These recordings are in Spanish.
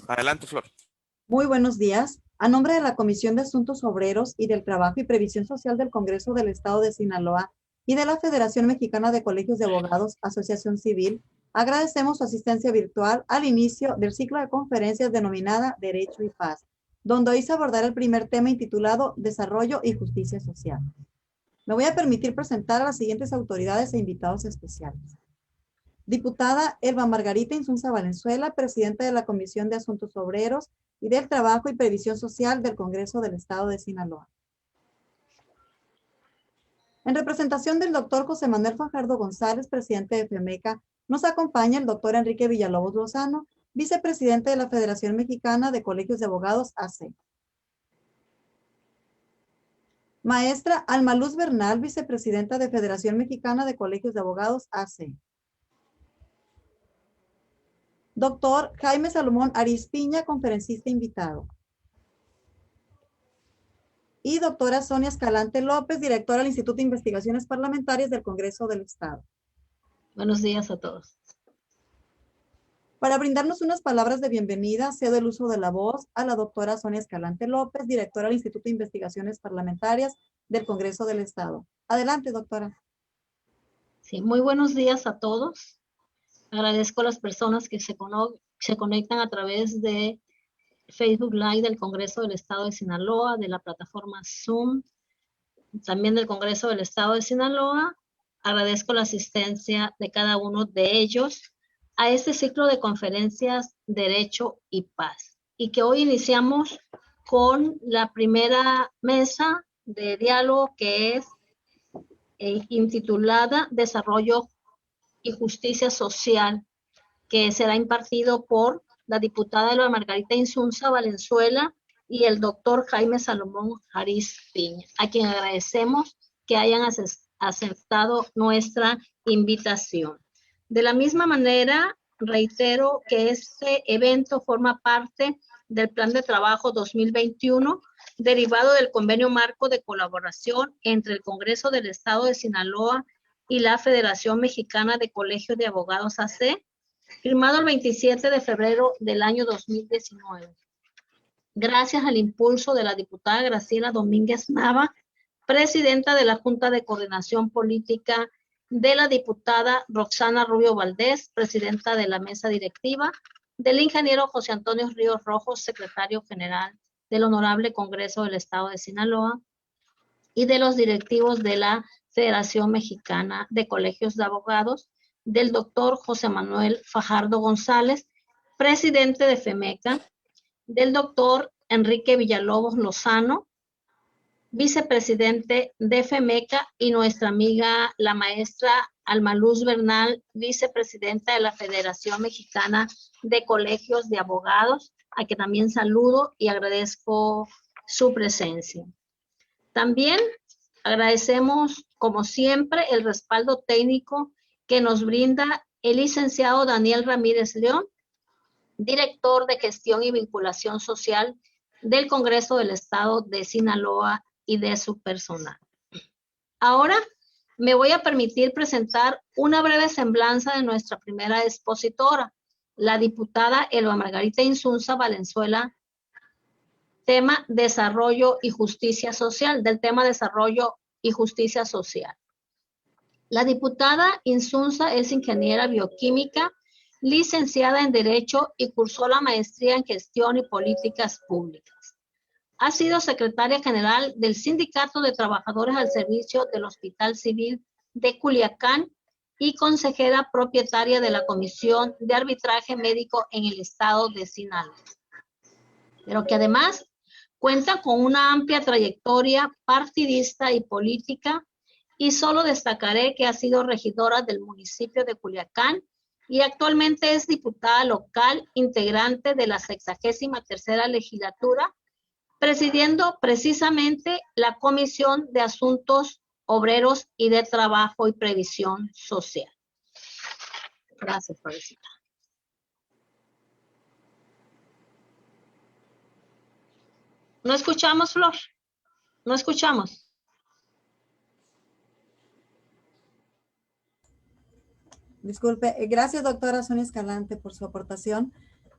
Adelante, Flor. Muy buenos días. A nombre de la Comisión de Asuntos Obreros y del Trabajo y Previsión Social del Congreso del Estado de Sinaloa y de la Federación Mexicana de Colegios de Abogados, Asociación Civil, agradecemos su asistencia virtual al inicio del ciclo de conferencias denominada Derecho y Paz, donde hoy se abordará el primer tema intitulado Desarrollo y Justicia Social. Me voy a permitir presentar a las siguientes autoridades e invitados especiales. Diputada Elba Margarita Insunza Valenzuela, presidenta de la Comisión de Asuntos Obreros y del Trabajo y Previsión Social del Congreso del Estado de Sinaloa. En representación del doctor José Manuel Fajardo González, presidente de FEMECA, nos acompaña el doctor Enrique Villalobos Lozano, vicepresidente de la Federación Mexicana de Colegios de Abogados, AC. Maestra Alma Luz Bernal, vicepresidenta de Federación Mexicana de Colegios de Abogados, AC. Doctor Jaime Salomón Arispiña, conferencista invitado. Y doctora Sonia Escalante López, directora del Instituto de Investigaciones Parlamentarias del Congreso del Estado. Buenos días a todos. Para brindarnos unas palabras de bienvenida, cedo el uso de la voz a la doctora Sonia Escalante López, directora del Instituto de Investigaciones Parlamentarias del Congreso del Estado. Adelante, doctora. Sí, muy buenos días a todos. Agradezco a las personas que se conectan a través de Facebook Live del Congreso del Estado de Sinaloa, de la plataforma Zoom, también del Congreso del Estado de Sinaloa. Agradezco la asistencia de cada uno de ellos a este ciclo de conferencias Derecho y Paz. Y que hoy iniciamos con la primera mesa de diálogo que es intitulada Desarrollo y Justicia Social, que será impartido por la diputada Elba Margarita Insunza Valenzuela y el doctor Jaime Salomón Arispiña, a quien agradecemos que hayan aceptado nuestra invitación. De la misma manera, reitero que este evento forma parte del Plan de Trabajo 2021, derivado del Convenio Marco de Colaboración entre el Congreso del Estado de Sinaloa y la Federación Mexicana de Colegios de Abogados, AC, firmado el 27 de febrero del año 2019. Gracias al impulso de la diputada Graciela Domínguez Nava, presidenta de la Junta de Coordinación Política, de la diputada Roxana Rubio Valdés, presidenta de la mesa directiva, del ingeniero José Antonio Ríos Rojos, secretario general del Honorable Congreso del Estado de Sinaloa, y de los directivos de la Federación Mexicana de Colegios de Abogados, del doctor José Manuel Fajardo González, presidente de FEMECA, del doctor Enrique Villalobos Lozano, vicepresidente de FEMECA, y nuestra amiga la maestra Alma Luz Bernal, vicepresidenta de la Federación Mexicana de Colegios de Abogados, a que también saludo y agradezco su presencia. También agradecemos, como siempre, el respaldo técnico que nos brinda el licenciado Daniel Ramírez León, director de Gestión y Vinculación Social del Congreso del Estado de Sinaloa, y de su personal. Ahora me voy a permitir presentar una breve semblanza de nuestra primera expositora, la diputada Elba Margarita Insunza Valenzuela, tema Desarrollo y Justicia Social, del tema Desarrollo y Justicia Social. La diputada Insunza es ingeniera bioquímica, licenciada en Derecho y cursó la maestría en Gestión y Políticas Públicas. Ha sido secretaria general del Sindicato de Trabajadores al Servicio del Hospital Civil de Culiacán y consejera propietaria de la Comisión de Arbitraje Médico en el Estado de Sinaloa. Pero que además cuenta con una amplia trayectoria partidista y política, y solo destacaré que ha sido regidora del municipio de Culiacán y actualmente es diputada local integrante de la 63ª legislatura, presidiendo precisamente la Comisión de Asuntos Obreros y de Trabajo y Previsión Social. Gracias, Florecita. No escuchamos, Flor. No escuchamos. Disculpe, gracias doctora Sonia Escalante por su aportación.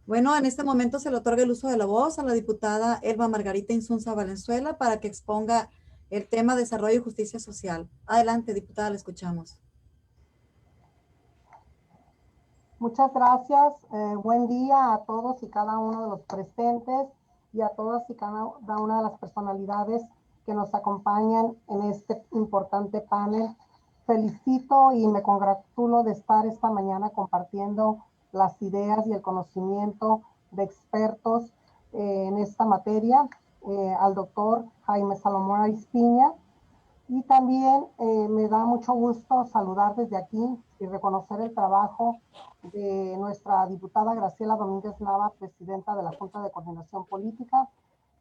Bueno, en este momento se le otorga el uso de la voz a la diputada Elba Margarita Insunza Valenzuela para que exponga el tema Desarrollo y Justicia Social. Adelante, diputada, la escuchamos. Muchas gracias. Buen día a todos y cada uno de los presentes y a todas y cada una de las personalidades que nos acompañan en este importante panel. Felicito y me congratulo de estar esta mañana compartiendo las ideas y el conocimiento de expertos en esta materia, al doctor Jaime Salomón Arizpiña. Y también me da mucho gusto saludar desde aquí y reconocer el trabajo de nuestra diputada Graciela Domínguez Nava, presidenta de la Junta de Coordinación Política,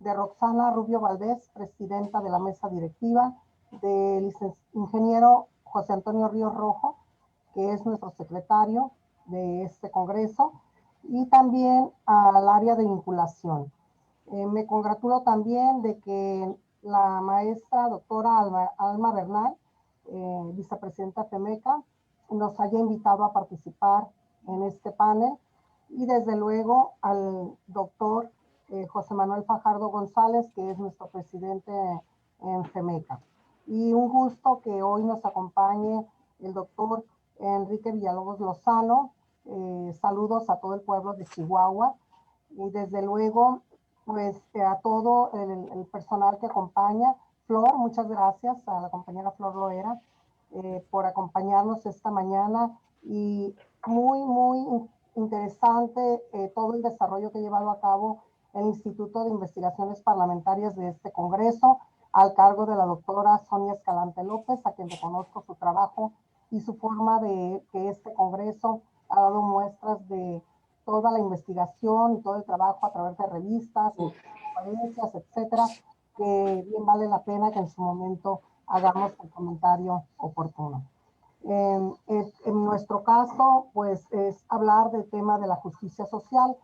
de Roxana Rubio Valdés, presidenta de la mesa directiva, del ingeniero José Antonio Ríos Rojo, que es nuestro secretario de este congreso, y también al área de vinculación. Me congratulo también de que la maestra doctora Alma Bernal, vicepresidenta FEMECA, nos haya invitado a participar en este panel, y desde luego al doctor José Manuel Fajardo González, que es nuestro presidente en FEMECA. Y un gusto que hoy nos acompañe el doctor Enrique Villalobos Lozano. Saludos a todo el pueblo de Chihuahua, y desde luego pues a todo el personal que acompaña. Flor, muchas gracias a la compañera Flor Loera por acompañarnos esta mañana, y muy interesante todo el desarrollo que ha llevado a cabo el Instituto de Investigaciones Parlamentarias de este Congreso, al cargo de la doctora Sonia Escalante López, a quien reconozco su trabajo y su forma de que este Congreso ha dado muestras de toda la investigación y todo el trabajo a través de revistas, conferencias, etcétera, que bien vale la pena que en su momento hagamos el comentario oportuno. En nuestro caso, pues es hablar del tema de la justicia social,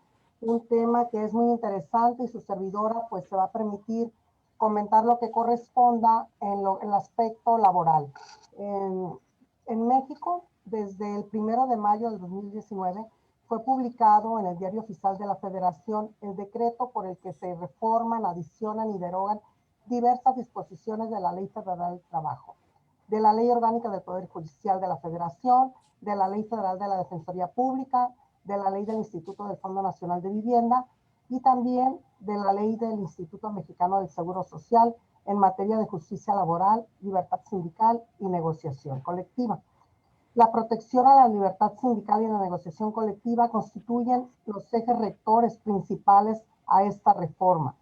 un tema que es muy interesante, y su servidora pues se va a permitir comentar lo que corresponda en el aspecto laboral. En México, desde el 1 de mayo del 2019, fue publicado en el Diario Oficial de la Federación el decreto por el que se reforman, adicionan y derogan diversas disposiciones de la Ley Federal del Trabajo, de la Ley Orgánica del Poder Judicial de la Federación, de la Ley Federal de la Defensoría Pública, de la Ley del Instituto del Fondo Nacional de Vivienda, y también de la Ley del Instituto Mexicano del Seguro Social en materia de justicia laboral, libertad sindical y negociación colectiva. La protección a la libertad sindical y la negociación colectiva constituyen los ejes rectores principales a esta reforma.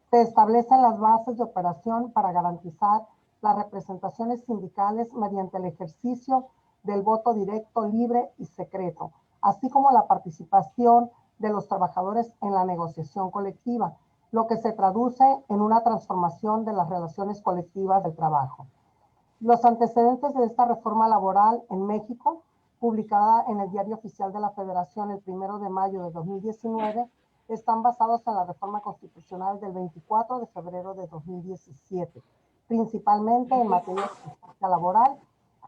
Se establecen las bases de operación para garantizar las representaciones sindicales mediante el ejercicio del voto directo, libre y secreto, así como la participación de los trabajadores en la negociación colectiva, lo que se traduce en una transformación de las relaciones colectivas del trabajo. Los antecedentes de esta reforma laboral en México, publicada en el Diario Oficial de la Federación el 1 de mayo de 2019, están basados en la reforma constitucional del 24 de febrero de 2017, principalmente en materia de justicia laboral,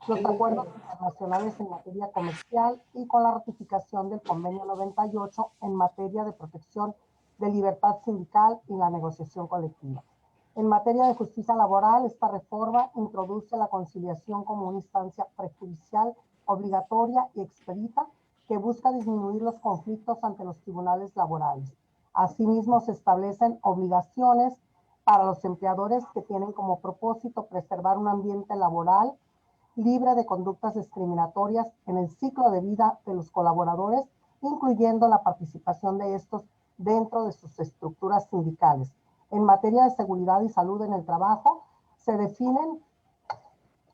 los acuerdos internacionales en materia comercial y con la ratificación del Convenio 98 en materia de protección de libertad sindical y la negociación colectiva. En materia de justicia laboral, esta reforma introduce la conciliación como una instancia prejudicial, obligatoria y expedita que busca disminuir los conflictos ante los tribunales laborales. Asimismo, se establecen obligaciones para los empleadores que tienen como propósito preservar un ambiente laboral libre de conductas discriminatorias en el ciclo de vida de los colaboradores, incluyendo la participación de estos dentro de sus estructuras sindicales. En materia de seguridad y salud en el trabajo, se definen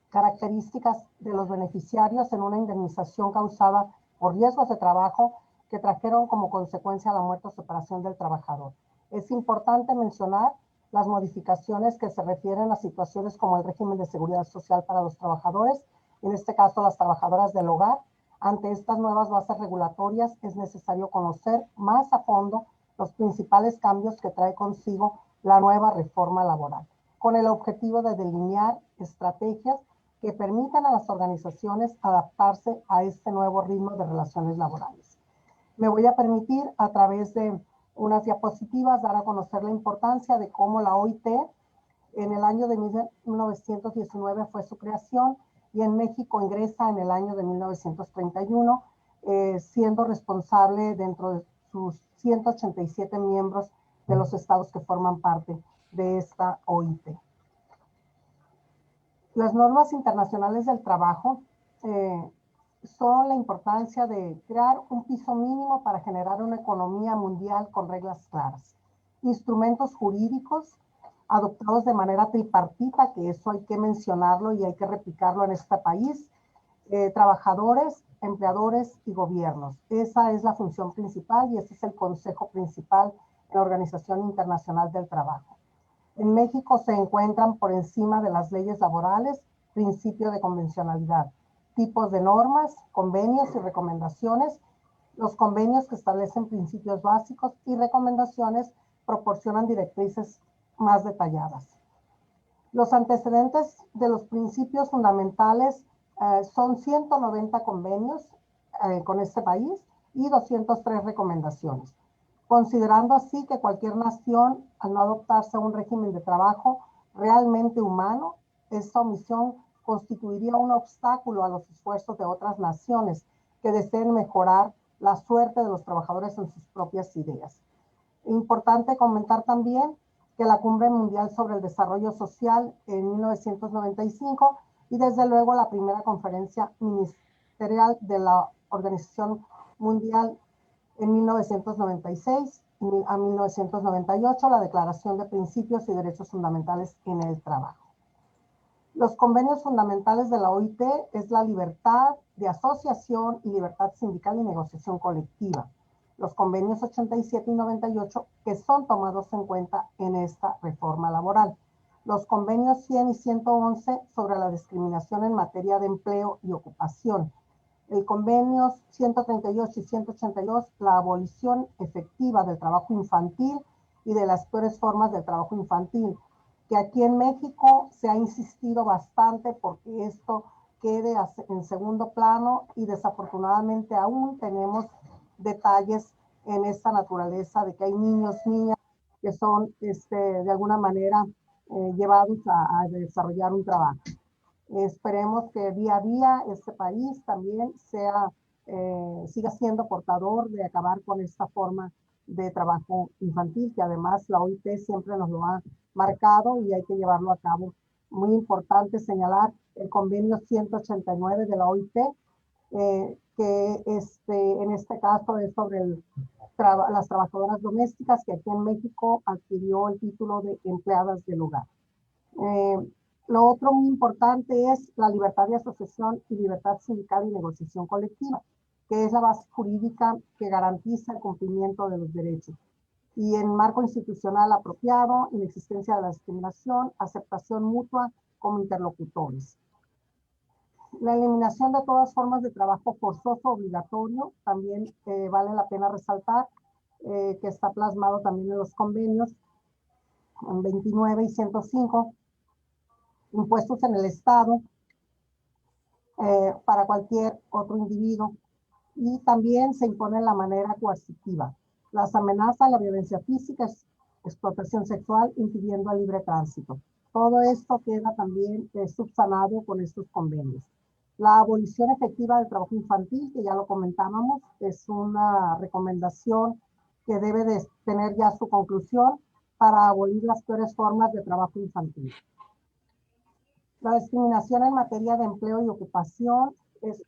características de los beneficiarios en una indemnización causada por riesgos de trabajo que trajeron como consecuencia la muerte o separación del trabajador. Es importante mencionar las modificaciones que se refieren a situaciones como el régimen de seguridad social para los trabajadores, en este caso las trabajadoras del hogar. Ante estas nuevas bases regulatorias es necesario conocer más a fondo los principales cambios que trae consigo la nueva reforma laboral, con el objetivo de delinear estrategias que permitan a las organizaciones adaptarse a este nuevo ritmo de relaciones laborales. Me voy a permitir, a través de unas diapositivas, dar a conocer la importancia de cómo la OIT en el año de 1919 fue su creación y en México ingresa en el año de 1931, siendo responsable dentro de sus 187 miembros de los estados que forman parte de esta OIT. Las normas internacionales del trabajo son la importancia de crear un piso mínimo para generar una economía mundial con reglas claras, instrumentos jurídicos adoptados de manera tripartita, que eso hay que mencionarlo y hay que replicarlo en este país, trabajadores, empleadores y gobiernos. Esa es la función principal y ese es el consejo principal en la Organización Internacional del Trabajo. En México se encuentran por encima de las leyes laborales, principio de convencionalidad, tipos de normas, convenios y recomendaciones. Los convenios que establecen principios básicos y recomendaciones proporcionan directrices más detalladas. Los antecedentes de los principios fundamentales son 190 convenios con este país y 203 recomendaciones, considerando así que cualquier nación, al no adoptarse un régimen de trabajo realmente humano, esta omisión constituiría un obstáculo a los esfuerzos de otras naciones que deseen mejorar la suerte de los trabajadores en sus propias ideas. Importante comentar también que la Cumbre Mundial sobre el Desarrollo Social en 1995 y desde luego la primera conferencia ministerial de la Organización Mundial en 1996 a 1998, la Declaración de Principios y Derechos Fundamentales en el Trabajo. Los convenios fundamentales de la OIT es la libertad de asociación y libertad sindical y negociación colectiva. Los convenios 87 y 98 que son tomados en cuenta en esta reforma laboral. Los convenios 100 y 111 sobre la discriminación en materia de empleo y ocupación. El convenio 138 y 182, la abolición efectiva del trabajo infantil y de las peores formas del trabajo infantil, que aquí en México se ha insistido bastante porque esto quede en segundo plano y desafortunadamente aún tenemos detalles en esta naturaleza de que hay niños, niñas que son de alguna manera llevados a desarrollar un trabajo. Esperemos que día a día este país también siga siendo portador de acabar con esta forma de trabajo infantil, que además la OIT siempre nos lo ha marcado y hay que llevarlo a cabo. Muy importante señalar el convenio 189 de la OIT, que en este caso es sobre las trabajadoras domésticas, que aquí en México adquirió el título de empleadas del hogar. Lo otro muy importante es la libertad de asociación y libertad sindical y negociación colectiva, que es la base jurídica que garantiza el cumplimiento de los derechos. Y en marco institucional apropiado, inexistencia de la discriminación, aceptación mutua como interlocutores. La eliminación de todas formas de trabajo forzoso obligatorio, también vale la pena resaltar, que está plasmado también en los convenios en 29 y 105, impuestos en el Estado para cualquier otro individuo, y también se impone la manera coercitiva, las amenazas, la violencia física, explotación sexual, impidiendo el libre tránsito. Todo esto queda también subsanado con estos convenios. La abolición efectiva del trabajo infantil, que ya lo comentábamos, es una recomendación que debe de tener ya su conclusión para abolir las peores formas de trabajo infantil. La discriminación en materia de empleo y ocupación es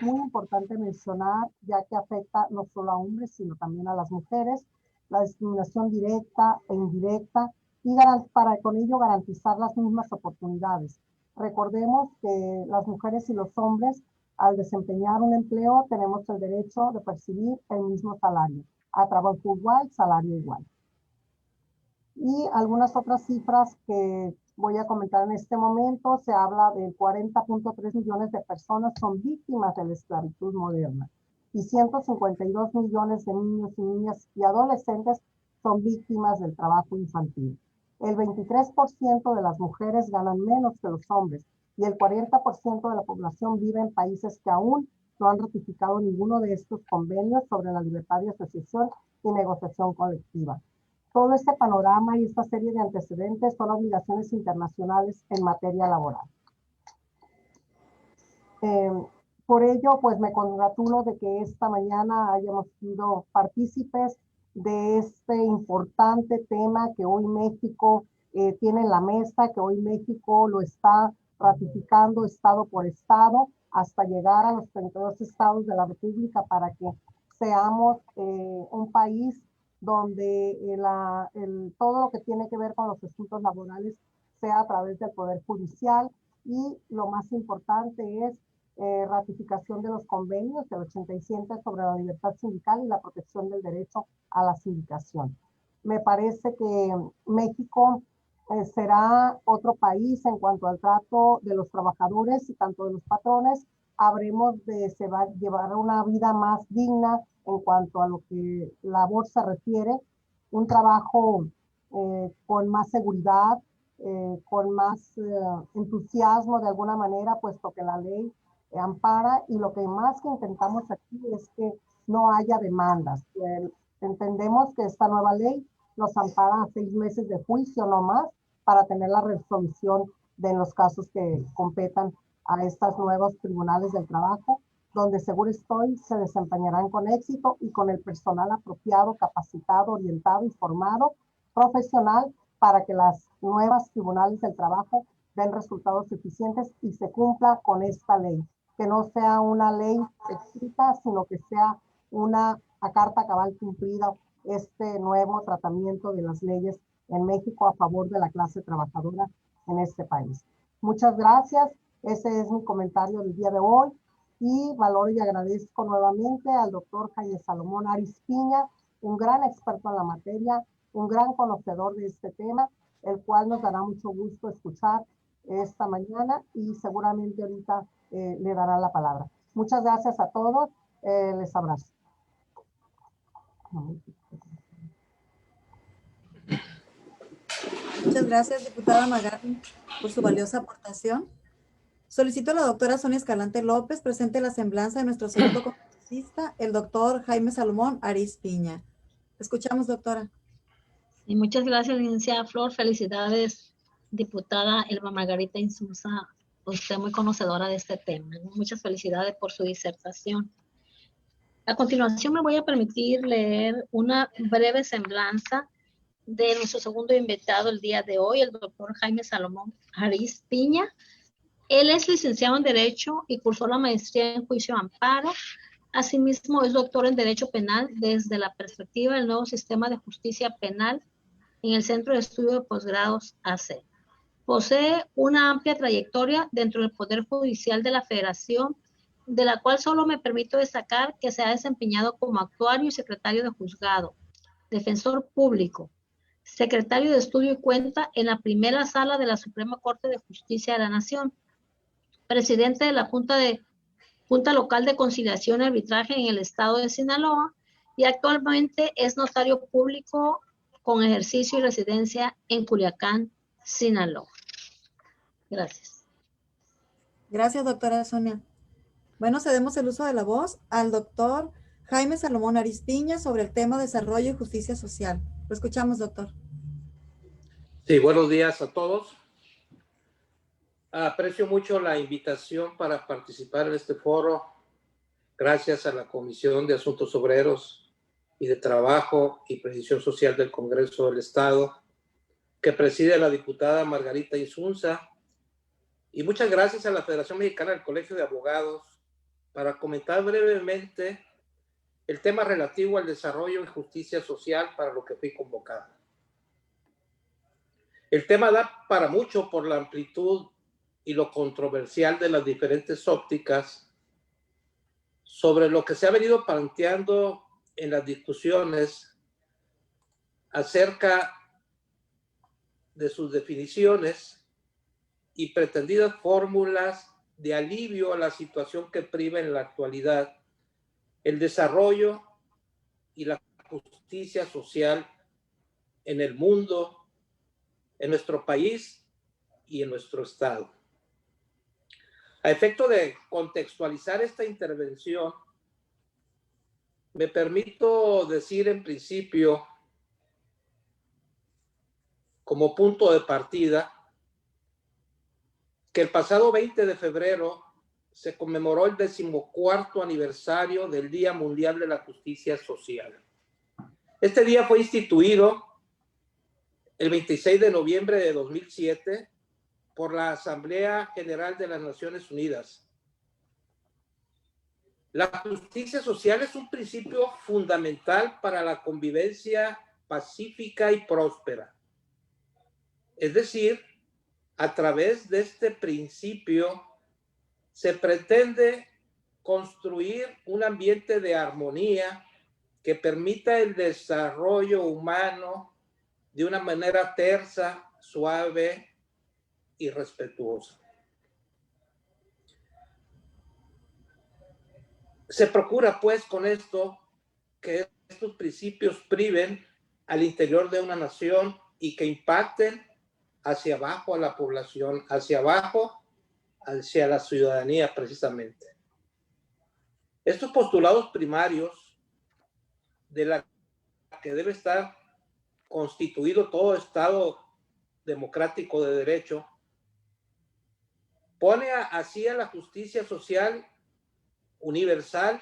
muy importante mencionar, ya que afecta no solo a hombres, sino también a las mujeres. La discriminación directa e indirecta y para con ello garantizar las mismas oportunidades. Recordemos que las mujeres y los hombres, al desempeñar un empleo, tenemos el derecho de percibir el mismo salario. A trabajo igual, salario igual. Y algunas otras cifras que voy a comentar en este momento. Se habla de 40.3 millones de personas son víctimas de la esclavitud moderna y 152 millones de niños y niñas y adolescentes son víctimas del trabajo infantil. El 23% de las mujeres ganan menos que los hombres y el 40% de la población vive en países que aún no han ratificado ninguno de estos convenios sobre la libertad de asociación y negociación colectiva. Todo este panorama y esta serie de antecedentes son obligaciones internacionales en materia laboral. Por ello, pues me congratulo de que esta mañana hayamos sido partícipes de este importante tema que hoy México tiene en la mesa, que hoy México lo está ratificando estado por estado hasta llegar a los 32 estados de la República para que seamos un país donde todo lo que tiene que ver con los asuntos laborales sea a través del Poder Judicial y lo más importante es ratificación de los convenios del 87 sobre la libertad sindical y la protección del derecho a la sindicación. Me parece que México será otro país en cuanto al trato de los trabajadores y tanto de los patrones. Se va a llevar una vida más digna en cuanto a lo que labor se refiere, un trabajo con más seguridad, con más entusiasmo de alguna manera, puesto que la ley ampara, y lo que más que intentamos aquí es que no haya demandas. Entendemos que esta nueva ley nos ampara a 6 meses de juicio no más para tener la resolución de los casos que competan a estos nuevos tribunales del trabajo, donde seguro estoy se desempeñarán con éxito y con el personal apropiado, capacitado, orientado y formado, profesional, para que las nuevas tribunales del trabajo den resultados eficientes y se cumpla con esta ley. Que no sea una ley escrita, sino que sea una a carta cabal cumplida este nuevo tratamiento de las leyes en México a favor de la clase trabajadora en este país. Muchas gracias. Ese es mi comentario del día de hoy y valoro y agradezco nuevamente al doctor Jaime Salomón Aris Piña, un gran experto en la materia, un gran conocedor de este tema, el cual nos dará mucho gusto escuchar esta mañana y seguramente ahorita le dará la palabra. Muchas gracias a todos. Les abrazo. Muchas gracias, diputada Magari, por su valiosa aportación. Solicito a la doctora Sonia Escalante López presente la semblanza de nuestro segundo congresista, el doctor Jaime Salomón Aris Piña. Escuchamos, doctora. Y muchas gracias, licenciada Flor. Felicidades, diputada Elba Margarita Insunza. Usted muy conocedora de este tema. Muchas felicidades por su disertación. A continuación me voy a permitir leer una breve semblanza de nuestro segundo invitado el día de hoy, el doctor Jaime Salomón Aris Piña. Él es licenciado en Derecho y cursó la maestría en Juicio Amparo. Asimismo, es doctor en Derecho Penal desde la perspectiva del nuevo sistema de justicia penal en el Centro de Estudio de Posgrados AC. Posee una amplia trayectoria dentro del Poder Judicial de la Federación, de la cual solo me permito destacar que se ha desempeñado como actuario y secretario de juzgado, defensor público, secretario de Estudio y Cuenta en la primera sala de la Suprema Corte de Justicia de la Nación, presidente de la Junta Local de Conciliación y Arbitraje en el estado de Sinaloa y actualmente es notario público con ejercicio y residencia en Culiacán, Sinaloa. Gracias. Gracias, doctora Sonia. Bueno, cedemos el uso de la voz al doctor Jaime Salomón Aris Piña sobre el tema desarrollo y justicia social. Lo escuchamos, doctor. Sí, buenos días a todos. Aprecio mucho la invitación para participar en este foro. Gracias a la Comisión de Asuntos Obreros y de Trabajo y Previsión Social del Congreso del Estado, que preside la diputada Margarita Insunza. Y muchas gracias a la Federación Mexicana del Colegio de Abogados para comentar brevemente el tema relativo al desarrollo y justicia social para lo que fui convocado. El tema da para mucho por la amplitud y lo controversial de las diferentes ópticas sobre lo que se ha venido planteando en las discusiones acerca de sus definiciones y pretendidas fórmulas de alivio a la situación que priva en la actualidad el desarrollo y la justicia social en el mundo, en nuestro país y en nuestro estado. A efecto de contextualizar esta intervención, me permito decir en principio, como punto de partida, que el pasado 20 de febrero se conmemoró el 14º aniversario del Día Mundial de la Justicia Social. Este día fue instituido el 26 de noviembre de 2007 por la Asamblea General de las Naciones Unidas. La justicia social es un principio fundamental para la convivencia pacífica y próspera. Es decir, a través de este principio se pretende construir un ambiente de armonía que permita el desarrollo humano de una manera tersa, suave y respetuosa. Se procura, pues, con esto que estos principios priven al interior de una nación y que impacten hacia abajo a la población, hacia abajo, hacia la ciudadanía, precisamente. Estos postulados primarios de la que debe estar constituido todo Estado democrático de derecho, pone así a la justicia social universal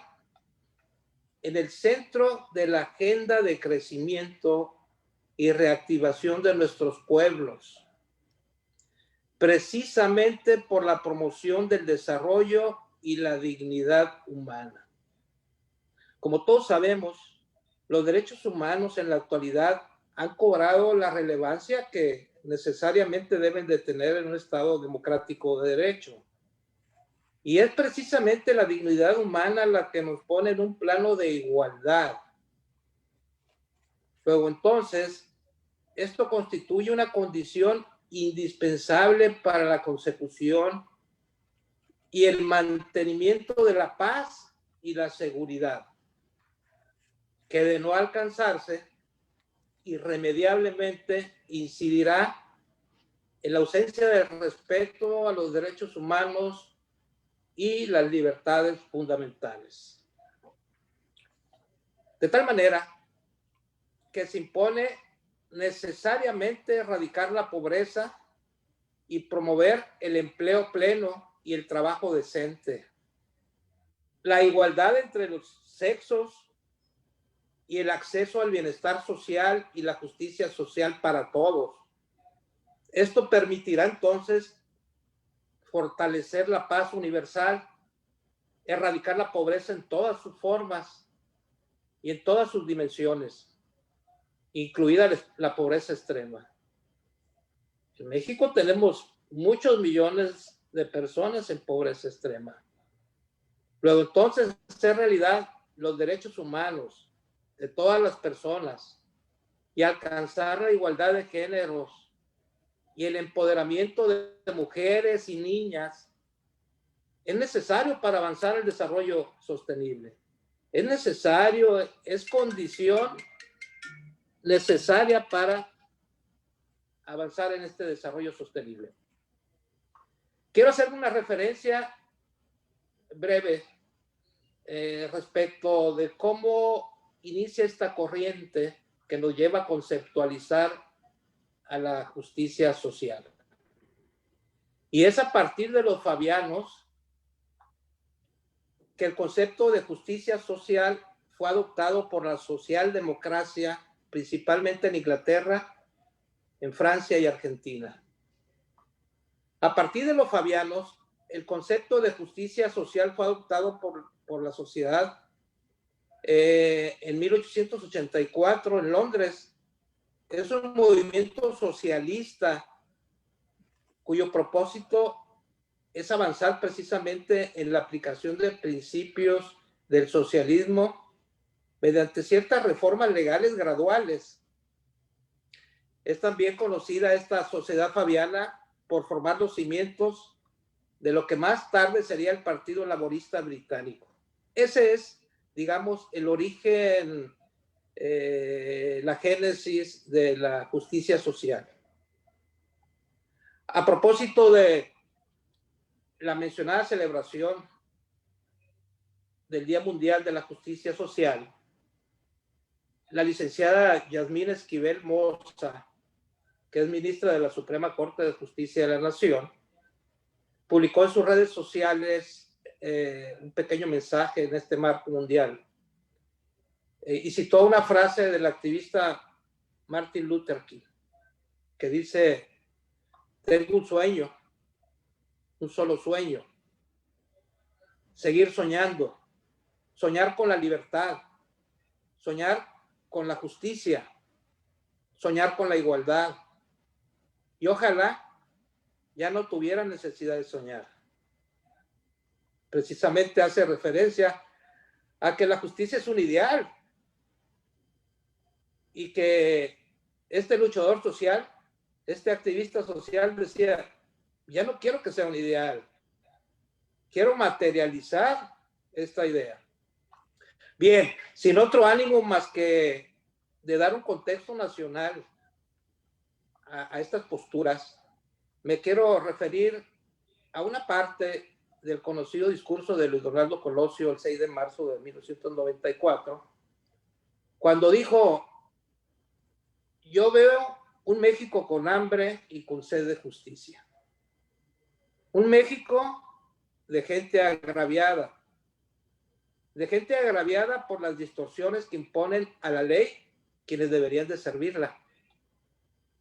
en el centro de la agenda de crecimiento y reactivación de nuestros pueblos, precisamente por la promoción del desarrollo y la dignidad humana. Como todos sabemos, los derechos humanos en la actualidad han cobrado la relevancia que necesariamente deben de tener en un Estado democrático de derecho. Y es precisamente la dignidad humana la que nos pone en un plano de igualdad. Luego, entonces, esto constituye una condición indispensable para la consecución y el mantenimiento de la paz y la seguridad, que de no alcanzarse, irremediablemente incidirá en la ausencia de respeto a los derechos humanos y las libertades fundamentales. De tal manera que se impone necesariamente erradicar la pobreza y promover el empleo pleno y el trabajo decente, la igualdad entre los sexos y el acceso al bienestar social y la justicia social para todos. Esto permitirá entonces fortalecer la paz universal, erradicar la pobreza en todas sus formas y en todas sus dimensiones, incluida la pobreza extrema. En México tenemos muchos millones de personas en pobreza extrema. Luego, entonces, hacer realidad los derechos humanos de todas las personas y alcanzar la igualdad de géneros y el empoderamiento de mujeres y niñas es necesario para avanzar el desarrollo sostenible. Es necesario, es condición necesaria para avanzar en este desarrollo sostenible. Quiero hacer una referencia breve respecto de cómo inicia esta corriente que nos lleva a conceptualizar a la justicia social. Y es a partir de los fabianos que el concepto de justicia social fue adoptado por la socialdemocracia, principalmente en Inglaterra, en Francia y Argentina. A partir de los fabianos, el concepto de justicia social fue adoptado por la sociedad en 1884 en Londres. Es un movimiento socialista cuyo propósito es avanzar precisamente en la aplicación de principios del socialismo mediante ciertas reformas legales graduales. Es también conocida esta sociedad fabiana por formar los cimientos de lo que más tarde sería el Partido Laborista Británico. Ese es, digamos, el origen, la génesis de la justicia social. A propósito de la mencionada celebración del Día Mundial de la Justicia Social, la licenciada Yasmín Esquivel Moza, que es ministra de la Suprema Corte de Justicia de la Nación, publicó en sus redes sociales un pequeño mensaje en este marco mundial y citó una frase del activista Martin Luther King, que dice: tengo un sueño, un solo sueño, seguir soñando, soñar con la libertad, soñar con la justicia, soñar con la igualdad, y ojalá ya no tuviera necesidad de soñar. Precisamente hace referencia a que la justicia es un ideal y que este luchador social, este activista social decía: ya no quiero que sea un ideal, quiero materializar esta idea. Bien, sin otro ánimo más que de dar un contexto nacional a estas posturas, me quiero referir a una parte del conocido discurso de Luis Donaldo Colosio el 6 de marzo de 1994, cuando dijo: yo veo un México con hambre y con sed de justicia. Un México de gente agraviada por las distorsiones que imponen a la ley quienes deberían de servirla.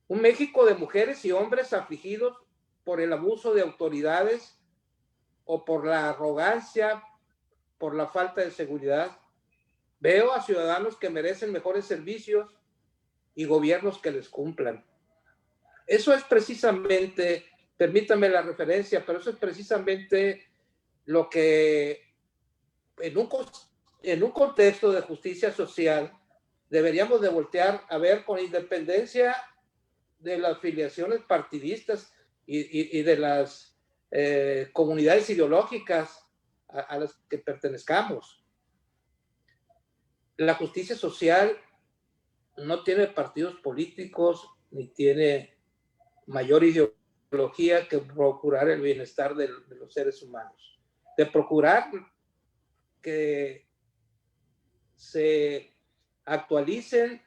Un México de mujeres y hombres afligidos por el abuso de autoridades o por la arrogancia, por la falta de seguridad. Veo a ciudadanos que merecen mejores servicios y gobiernos que les cumplan. Eso es precisamente, permítanme la referencia, pero eso es precisamente lo que en un contexto de justicia social deberíamos de voltear a ver, con independencia de las afiliaciones partidistas y de las comunidades ideológicas a las que pertenezcamos. La justicia social no tiene partidos políticos ni tiene mayor ideología que procurar el bienestar de los seres humanos, de procurar que se actualicen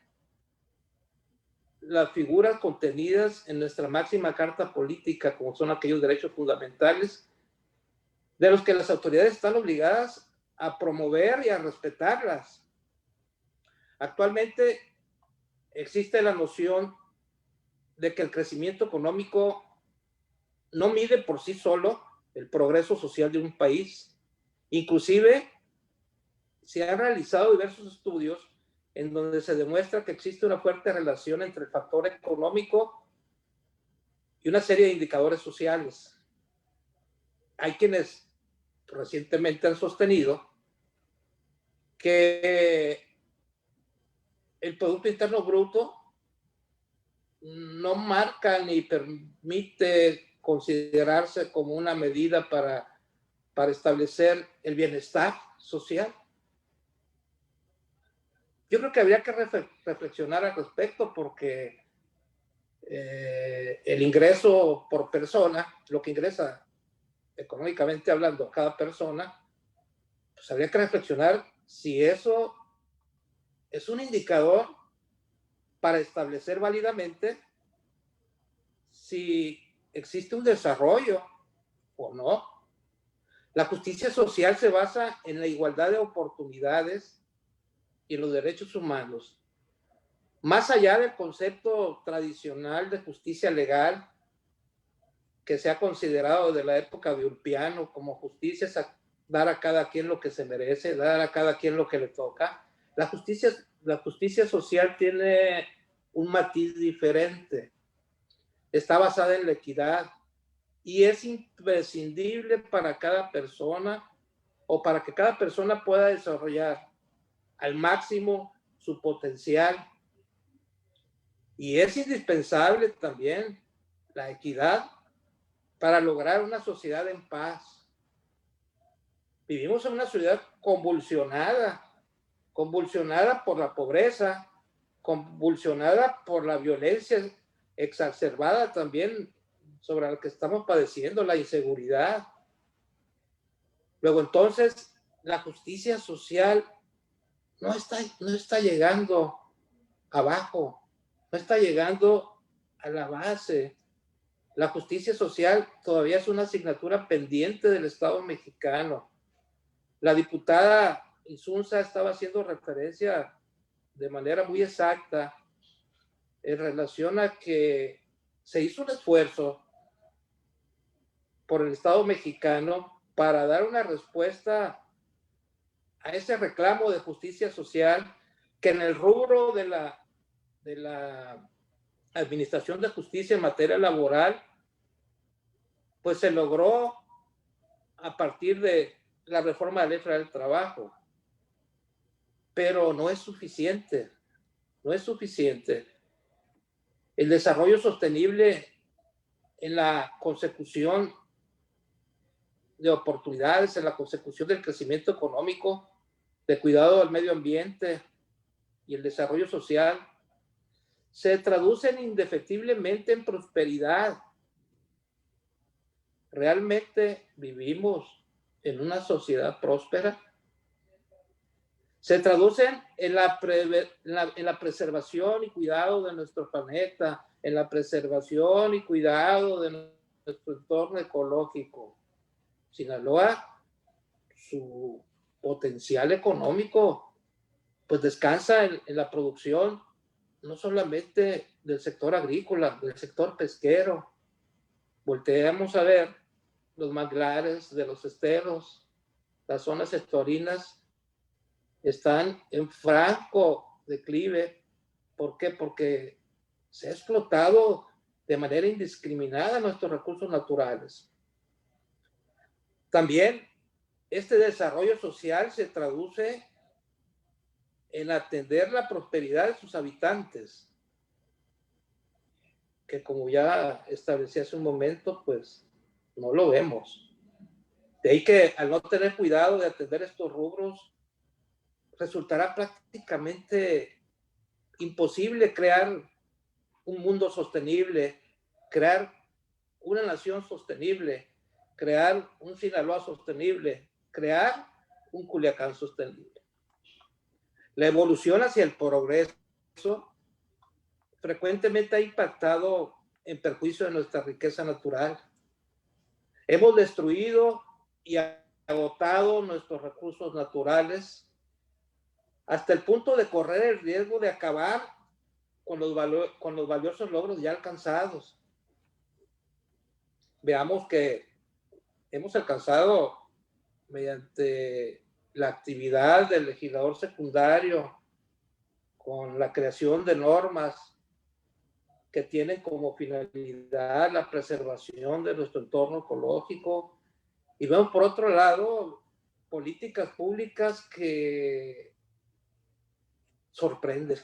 las figuras contenidas en nuestra máxima carta política, como son aquellos derechos fundamentales, de los que las autoridades están obligadas a promover y a respetarlas. Actualmente existe la noción de que el crecimiento económico no mide por sí solo el progreso social de un país. Inclusive se han realizado diversos estudios en donde se demuestra que existe una fuerte relación entre el factor económico y una serie de indicadores sociales. Hay quienes recientemente han sostenido que el Producto Interno Bruto no marca ni permite considerarse como una medida para establecer el bienestar social. Yo creo que habría que reflexionar al respecto, porque el ingreso por persona, lo que ingresa económicamente hablando cada persona, pues habría que reflexionar si eso es un indicador para establecer válidamente si existe un desarrollo o no. La justicia social se basa en la igualdad de oportunidades y en los derechos humanos. Más allá del concepto tradicional de justicia legal que se ha considerado de la época de Ulpiano como justicia es dar a cada quien lo que se merece, dar a cada quien lo que le toca. La justicia social tiene un matiz diferente. Está basada en la equidad y es imprescindible para cada persona, o para que cada persona pueda desarrollar al máximo su potencial. Y es indispensable también la equidad para lograr una sociedad en paz. Vivimos en una sociedad convulsionada por la pobreza, convulsionada por la violencia exacerbada también sobre la que estamos padeciendo, la inseguridad. Luego, entonces, la justicia social no está llegando abajo, no está llegando a la base. La justicia social todavía es una asignatura pendiente del Estado mexicano. La diputada Insunza estaba haciendo referencia de manera muy exacta en relación a que se hizo un esfuerzo por el Estado mexicano para dar una respuesta a ese reclamo de justicia social que en el rubro de la administración de justicia en materia laboral, pues se logró a partir de la reforma de la Ley Federal del Trabajo. Pero no es suficiente, no es suficiente. El desarrollo sostenible en la consecución de oportunidades, en la consecución del crecimiento económico, de cuidado del medio ambiente y el desarrollo social, se traducen indefectiblemente en prosperidad. ¿Realmente vivimos en una sociedad próspera? Se traducen en la preservación y cuidado de nuestro planeta, en la preservación y cuidado de nuestro entorno ecológico. Sinaloa, su potencial económico, pues descansa en la producción no solamente del sector agrícola, del sector pesquero. Volteamos a ver los manglares de los esteros, las zonas estuarinas están en franco declive. ¿Por qué? Porque se ha explotado de manera indiscriminada nuestros recursos naturales. También este desarrollo social se traduce en atender la prosperidad de sus habitantes, que como ya establecí hace un momento, pues no lo vemos. De ahí que al no tener cuidado de atender estos rubros, resultará prácticamente imposible crear un mundo sostenible, crear una nación sostenible, crear un Sinaloa sostenible, crear un Culiacán sostenible. La evolución hacia el progreso frecuentemente ha impactado en perjuicio de nuestra riqueza natural. Hemos destruido y agotado nuestros recursos naturales hasta el punto de correr el riesgo de acabar con los valiosos logros ya alcanzados. Veamos que hemos alcanzado, mediante la actividad del legislador secundario, con la creación de normas que tienen como finalidad la preservación de nuestro entorno ecológico, y vemos por otro lado políticas públicas que sorprenden.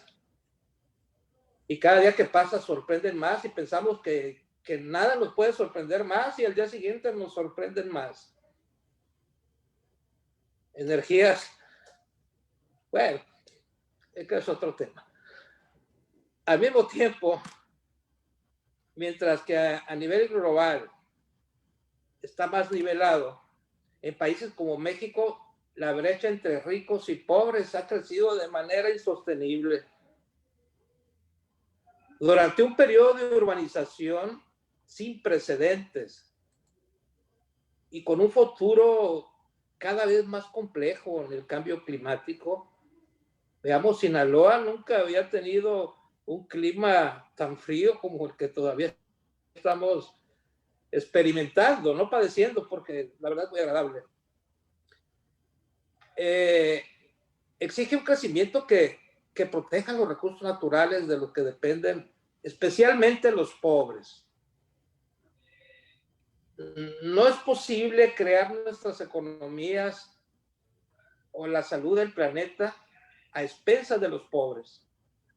Y cada día que pasa sorprenden más y pensamos que nada nos puede sorprender más y al día siguiente nos sorprenden más. Energías, bueno, es otro tema. Al mismo tiempo, mientras que a nivel global está más nivelado, en países como México, la brecha entre ricos y pobres ha crecido de manera insostenible. Durante un periodo de urbanización sin precedentes y con un futuro cada vez más complejo en el cambio climático, veamos, Sinaloa nunca había tenido un clima tan frío como el que todavía estamos experimentando, no padeciendo, porque la verdad es muy agradable. Exige un crecimiento que proteja los recursos naturales de los que dependen, especialmente los pobres. No es posible crear nuestras economías o la salud del planeta a expensas de los pobres.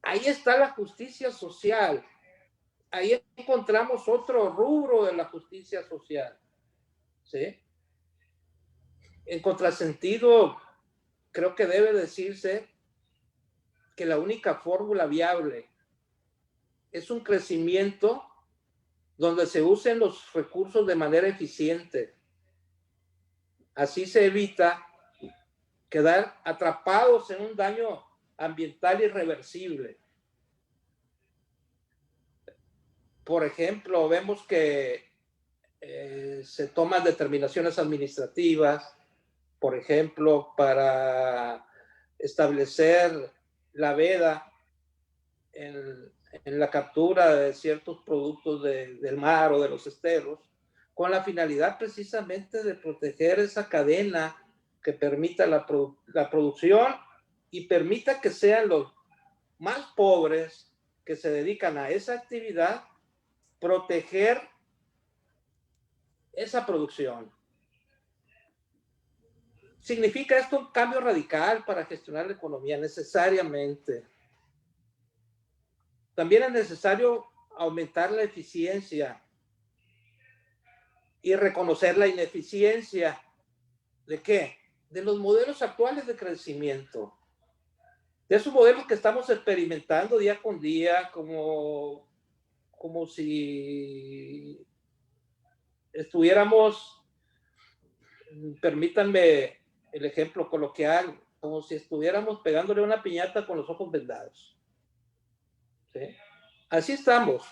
Ahí está la justicia social. Ahí encontramos otro rubro de la justicia social. ¿Sí? En contrasentido, creo que debe decirse que la única fórmula viable es un crecimiento donde se usen los recursos de manera eficiente, Así se evita quedar atrapados en un daño ambiental irreversible. Por ejemplo, vemos que se toman determinaciones administrativas, por ejemplo, para establecer la veda en la captura de ciertos productos del mar o de los esteros, con la finalidad precisamente de proteger esa cadena que permita la producción y permita que sean los más pobres que se dedican a esa actividad proteger esa producción. ¿Significa esto un cambio radical para gestionar la economía? Necesariamente. También es necesario aumentar la eficiencia y reconocer la ineficiencia. ¿De qué? De los modelos actuales de crecimiento. De esos modelos que estamos experimentando día con día, como si estuviéramos, permítanme el ejemplo coloquial, como si estuviéramos pegándole una piñata con los ojos vendados. ¿Sí? Así estamos.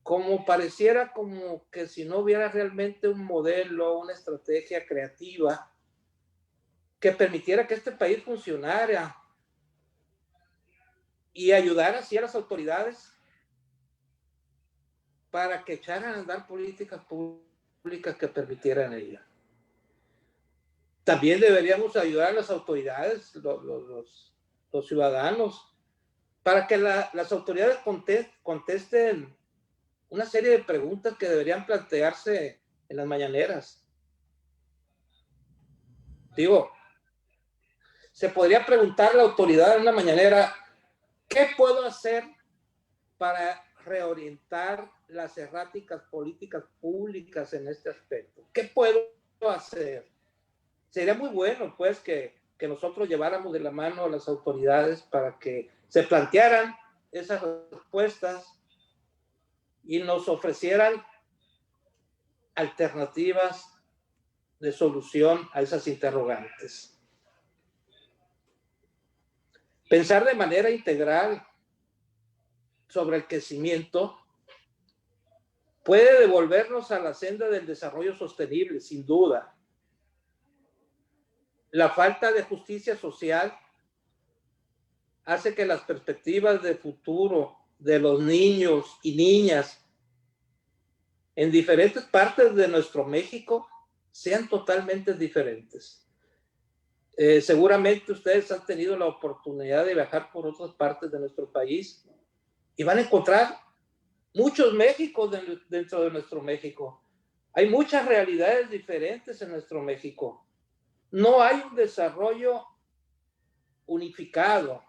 Como pareciera como que si no hubiera realmente un modelo, una estrategia creativa que permitiera que este país funcionara y ayudar así a las autoridades para que echaran a andar políticas públicas que permitieran ello. También deberíamos ayudar a las autoridades, los ciudadanos, para que las autoridades contesten una serie de preguntas que deberían plantearse en las mañaneras. Digo, se podría preguntar a la autoridad en una mañanera, ¿qué puedo hacer para reorientar las erráticas políticas públicas en este aspecto? ¿Qué puedo hacer? Sería muy bueno, pues, que nosotros lleváramos de la mano a las autoridades para que se plantearan esas respuestas y nos ofrecieran alternativas de solución a esas interrogantes. Pensar de manera integral sobre el crecimiento puede devolvernos a la senda del desarrollo sostenible, sin duda. La falta de justicia social hace que las perspectivas de futuro de los niños y niñas en diferentes partes de nuestro México sean totalmente diferentes. Seguramente ustedes han tenido la oportunidad de viajar por otras partes de nuestro país y van a encontrar muchos Méxicos dentro de nuestro México. Hay muchas realidades diferentes en nuestro México. No hay un desarrollo unificado.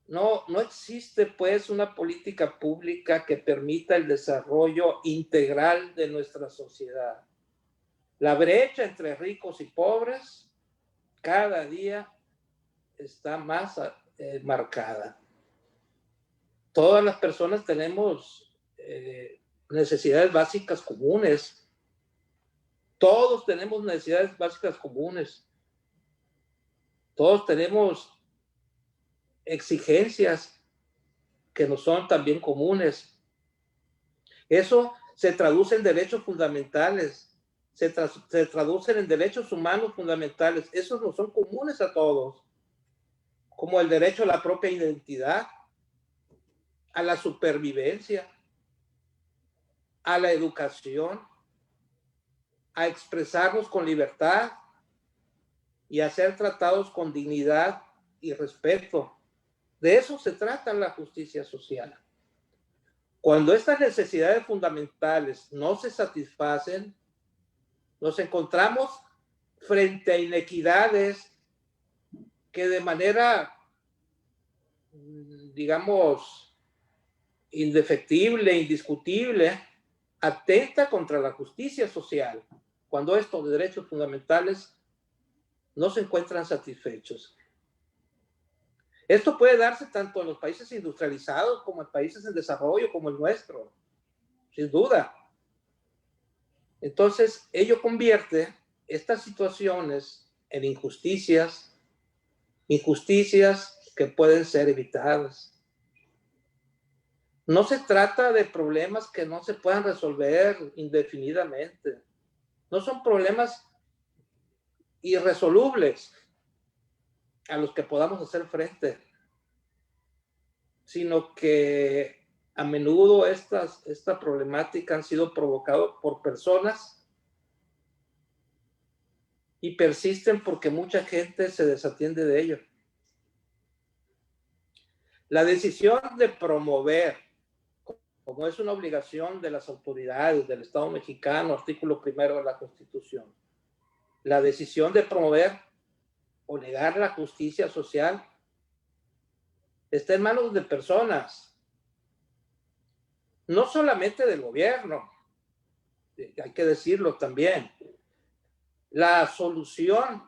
No existe, pues, una política pública que permita el desarrollo integral de nuestra sociedad. La brecha entre ricos y pobres cada día está más marcada. Todas las personas tenemos necesidades básicas comunes. Todos tenemos necesidades básicas comunes. Todos tenemos exigencias que nos son también comunes. Eso se traduce en derechos fundamentales, se traducen en derechos humanos fundamentales. Esos no son comunes a todos, como el derecho a la propia identidad, a la supervivencia, a la educación, a expresarnos con libertad y a ser tratados con dignidad y respeto. De eso se trata la justicia social. Cuando estas necesidades fundamentales no se satisfacen, nos encontramos frente a inequidades que de manera, digamos, indefectible, indiscutible, atenta contra la justicia social, cuando estos derechos fundamentales no se encuentran satisfechos. Esto puede darse tanto en los países industrializados como en países en desarrollo como el nuestro, sin duda. Entonces, ello convierte estas situaciones en injusticias que pueden ser evitadas. No se trata de problemas que no se puedan resolver indefinidamente. No son problemas irresolubles a los que podamos hacer frente, sino que a menudo esta problemática han sido provocadas por personas y persisten porque mucha gente se desatiende de ello. La decisión de promover, como es una obligación de las autoridades del Estado mexicano, artículo 1 de la Constitución, la decisión de promover o negar la justicia social está en manos de personas, no solamente del gobierno, hay que decirlo también. La solución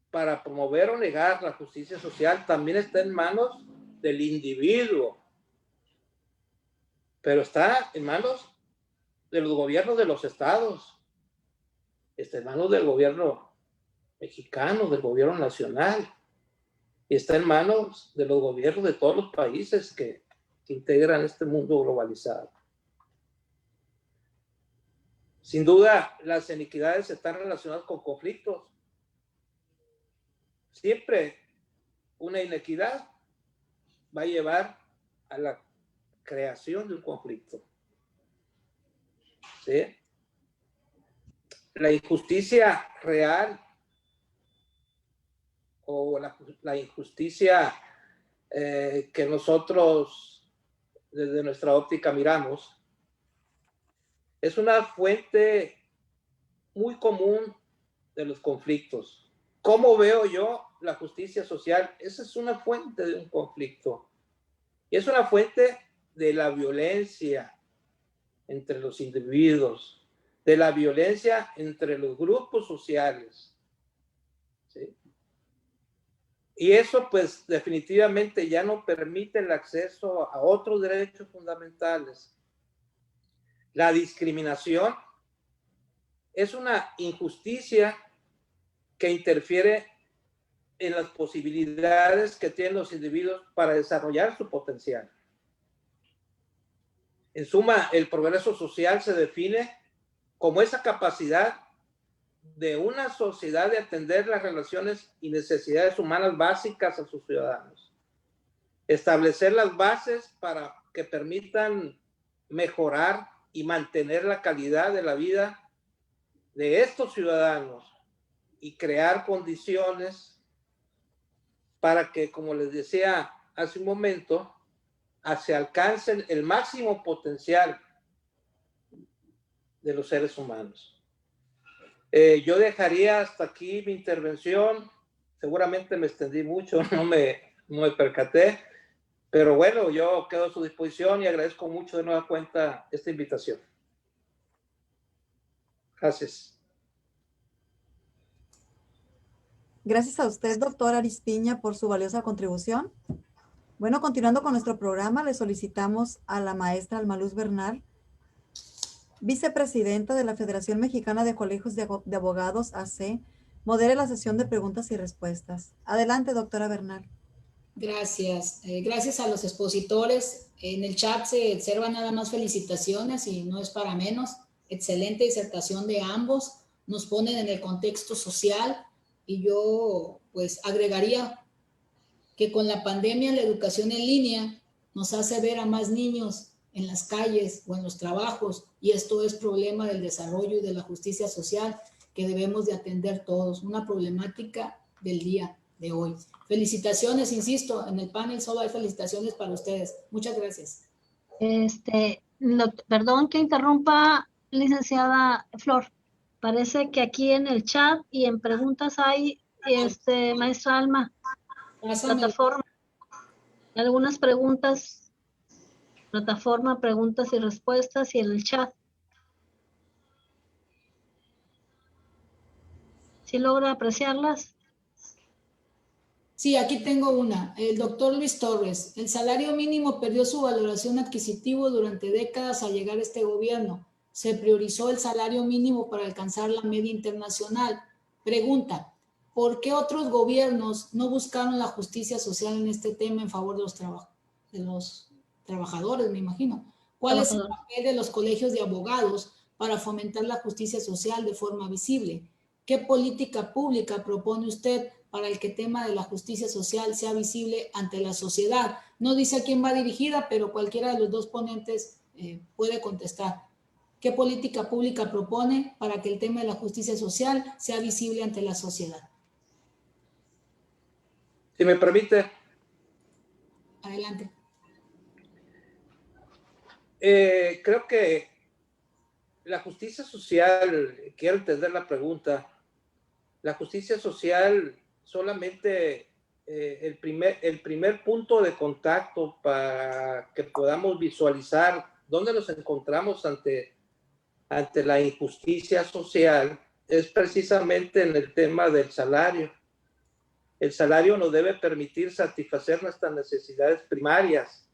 para promover o negar la justicia social también está en manos del individuo, pero está en manos de los gobiernos de los estados, está en manos del gobierno mexicano, del gobierno nacional, y está en manos de los gobiernos de todos los países que integran este mundo globalizado. Sin duda, las inequidades están relacionadas con conflictos. Siempre una inequidad va a llevar a la creación de un conflicto. ¿Sí? La injusticia real o la injusticia que nosotros desde nuestra óptica miramos es una fuente muy común de los conflictos. ¿Cómo veo yo la justicia social? Esa es una fuente de un conflicto. Y es una fuente de la violencia entre los individuos, de la violencia entre los grupos sociales. ¿Sí? Y eso pues definitivamente ya no permite el acceso a otros derechos fundamentales. La discriminación es una injusticia que interfiere en las posibilidades que tienen los individuos para desarrollar su potencial. En suma, el progreso social se define como esa capacidad de una sociedad de atender las relaciones y necesidades humanas básicas a sus ciudadanos. Establecer las bases para que permitan mejorar y mantener la calidad de la vida de estos ciudadanos y crear condiciones para que, como les decía hace un momento, se alcance el máximo potencial de los seres humanos. Yo dejaría hasta aquí mi intervención. Seguramente me extendí mucho, no me percaté, pero bueno, yo quedo a su disposición y agradezco mucho de nueva cuenta esta invitación. Gracias. Gracias a usted, doctor Arispiña, por su valiosa contribución. Bueno, continuando con nuestro programa, le solicitamos a la maestra Alma Luz Bernal, vicepresidenta de la Federación Mexicana de Colegios de Abogados, AC, modere la sesión de preguntas y respuestas. Adelante, doctora Bernal. Gracias. Gracias a los expositores. En el chat se observan nada más felicitaciones y no es para menos. Excelente disertación de ambos. Nos ponen en el contexto social y yo pues agregaría que con la pandemia la educación en línea nos hace ver a más niños en las calles o en los trabajos, y esto es problema del desarrollo y de la justicia social que debemos de atender todos, una problemática del día de hoy. Felicitaciones, insisto, en el panel solo hay felicitaciones para ustedes. Muchas gracias. Perdón que interrumpa, licenciada Flor. Parece que aquí en el chat y en preguntas hay, maestra Alma, plataforma, algunas preguntas, plataforma, preguntas y respuestas y en el chat. ¿Sí logra apreciarlas? Sí, aquí tengo una. El doctor Luis Torres. El salario mínimo perdió su valoración adquisitivo durante décadas al llegar este gobierno. se priorizó el salario mínimo para alcanzar la media internacional. Pregunta, ¿por qué otros gobiernos no buscaron la justicia social en este tema en favor de los trabajadores, me imagino? ¿Cuál es el papel de los colegios de abogados para fomentar la justicia social de forma visible? ¿Qué política pública propone usted para el que el tema de la justicia social sea visible ante la sociedad? No dice a quién va dirigida, pero cualquiera de los dos ponentes puede contestar. ¿Qué política pública propone para que el tema de la justicia social sea visible ante la sociedad? Si me permite. Adelante. Creo que la justicia social, quiero entender la pregunta, la justicia social solamente el primer punto de contacto para que podamos visualizar dónde nos encontramos ante la injusticia social es precisamente en el tema del salario. El salario nos debe permitir satisfacer nuestras necesidades primarias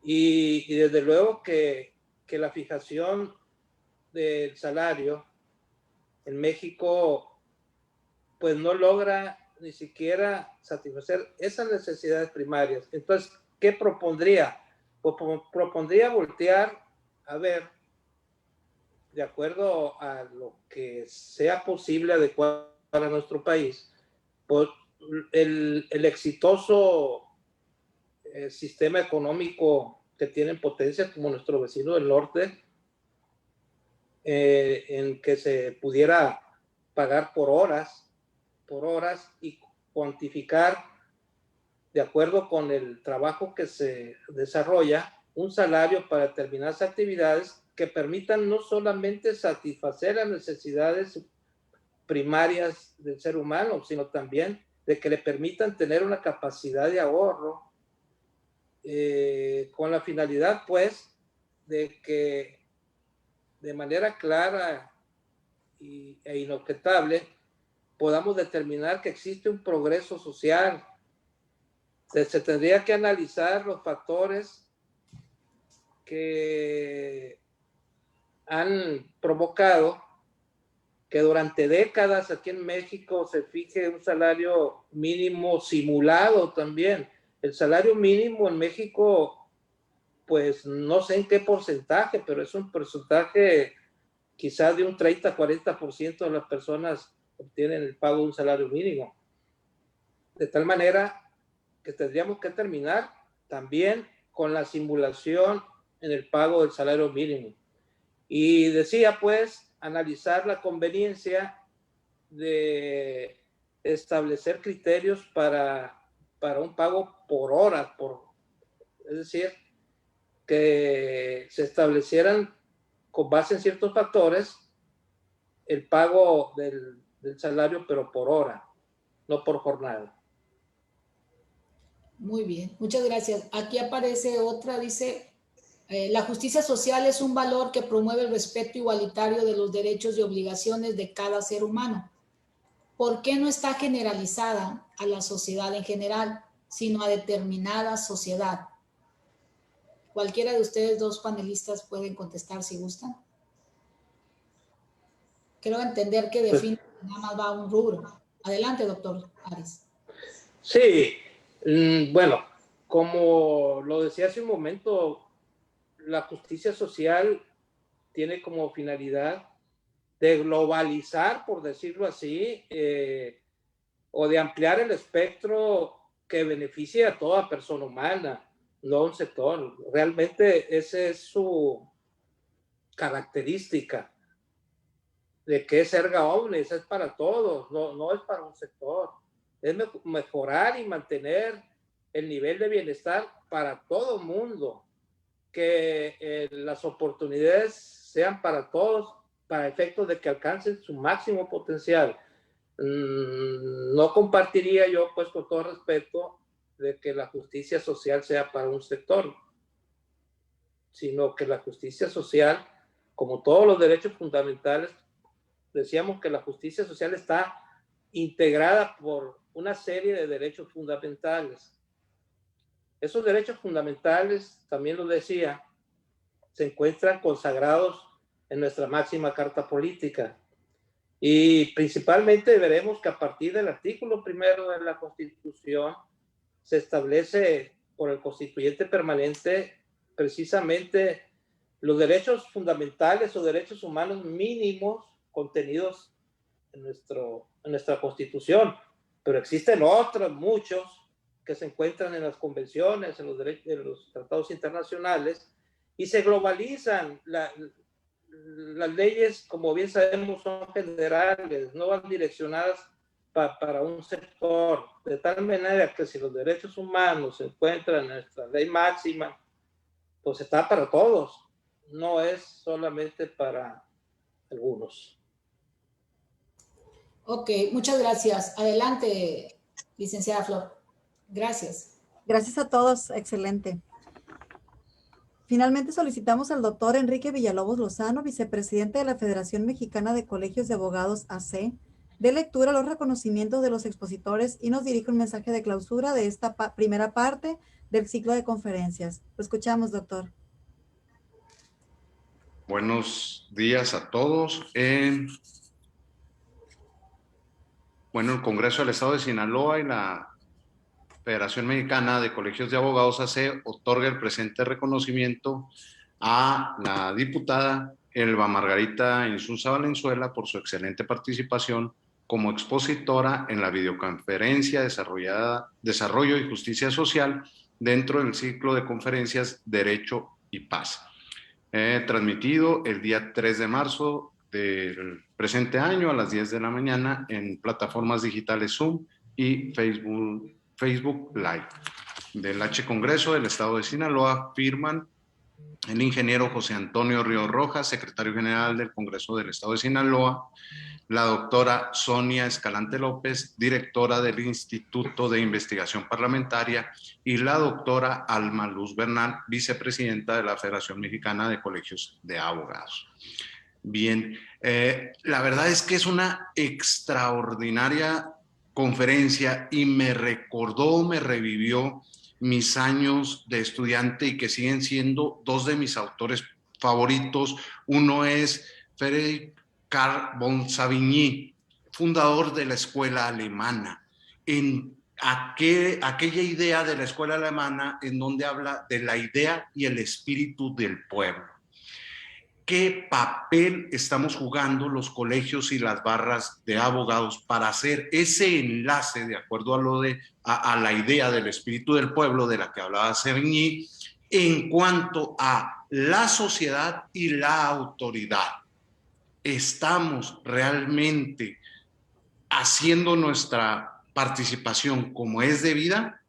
y desde luego que la fijación del salario en México pues no logra ni siquiera satisfacer esas necesidades primarias. Entonces, ¿qué propondría? Pues propondría voltear a ver, de acuerdo a lo que sea posible adecuar para nuestro país, pues el exitoso sistema económico que tienen potencias como nuestro vecino del norte, en que se pudiera pagar por horas y cuantificar de acuerdo con el trabajo que se desarrolla un salario para determinadas actividades que permitan no solamente satisfacer las necesidades primarias del ser humano, sino también de que le permitan tener una capacidad de ahorro con la finalidad pues de que de manera clara e inobjetable podamos determinar que existe un progreso social. Se tendría que analizar los factores que han provocado que durante décadas aquí en México se fije un salario mínimo simulado también. El salario mínimo en México, pues no sé en qué porcentaje, pero es un porcentaje quizás de un 30-40% de las personas obtienen el pago de un salario mínimo. De tal manera que tendríamos que terminar también con la simulación en el pago del salario mínimo. Y decía, pues, analizar la conveniencia de establecer criterios para un pago por hora, es decir, que se establecieran con base en ciertos factores el pago del salario, pero por hora, no por jornada. Muy bien, muchas gracias. Aquí aparece otra, dice, la justicia social es un valor que promueve el respeto igualitario de los derechos y obligaciones de cada ser humano. ¿Por qué no está generalizada a la sociedad en general, sino a determinada sociedad? Cualquiera de ustedes dos panelistas pueden contestar si gustan. Quiero entender que define nada más va a un rubro. Adelante, doctor Ares. Sí, bueno, como lo decía hace un momento, la justicia social tiene como finalidad de globalizar, por decirlo así, o de ampliar el espectro que beneficie a toda persona humana, no a un sector. Realmente esa es su característica, de que es erga omnes, es para todos, no es para un sector. Es mejorar y mantener el nivel de bienestar para todo el mundo, que las oportunidades sean para todos, para efectos de que alcancen su máximo potencial. No compartiría yo, pues con todo respeto, de que la justicia social sea para un sector, sino que la justicia social, como todos los derechos fundamentales, decíamos que la justicia social está integrada por una serie de derechos fundamentales. Esos derechos fundamentales, también lo decía, se encuentran consagrados en nuestra máxima carta política. Y principalmente veremos que a partir del artículo 1 de la Constitución se establece por el constituyente permanente precisamente los derechos fundamentales o derechos humanos mínimos contenidos en nuestra Constitución. Pero existen otros, muchos, que se encuentran en las convenciones, en los tratados internacionales, y se globalizan. Las leyes, como bien sabemos, son generales, no van direccionadas para un sector, de tal manera que si los derechos humanos se encuentran en nuestra ley máxima, pues está para todos, no es solamente para algunos. Ok, muchas gracias. Adelante, licenciada Flor. Gracias. Gracias a todos, excelente. Finalmente solicitamos al doctor Enrique Villalobos Lozano, vicepresidente de la Federación Mexicana de Colegios de Abogados AC, dé lectura a los reconocimientos de los expositores y nos dirige un mensaje de clausura de esta primera parte del ciclo de conferencias. Lo escuchamos, doctor. Buenos días a todos. Bueno, el Congreso del Estado de Sinaloa y la Federación Mexicana de Colegios de Abogados AC otorga el presente reconocimiento a la diputada Elba Margarita Insunza Valenzuela por su excelente participación como expositora en la videoconferencia Desarrollo y Justicia Social dentro del ciclo de conferencias Derecho y Paz, transmitido el día 3 de marzo del presente año a las 10 de la mañana en plataformas digitales Zoom y Facebook Live. Del H Congreso del Estado de Sinaloa firman el ingeniero José Antonio Ríos Rojas, secretario general del Congreso del Estado de Sinaloa, la doctora Sonia Escalante López, directora del Instituto de Investigación Parlamentaria, y la doctora Alma Luz Bernal, vicepresidenta de la Federación Mexicana de Colegios de Abogados. Bien, la verdad es que es una extraordinaria conferencia y me revivió mis años de estudiante y que siguen siendo dos de mis autores favoritos. Uno es Friedrich Karl von Savigny, fundador de la escuela alemana. En aquella idea de la escuela alemana en donde habla de la idea y el espíritu del pueblo. ¿Qué papel estamos jugando los colegios y las barras de abogados para hacer ese enlace de acuerdo a la idea del espíritu del pueblo de la que hablaba Savigny en cuanto a la sociedad y la autoridad? ¿Estamos realmente haciendo nuestra participación como es debida?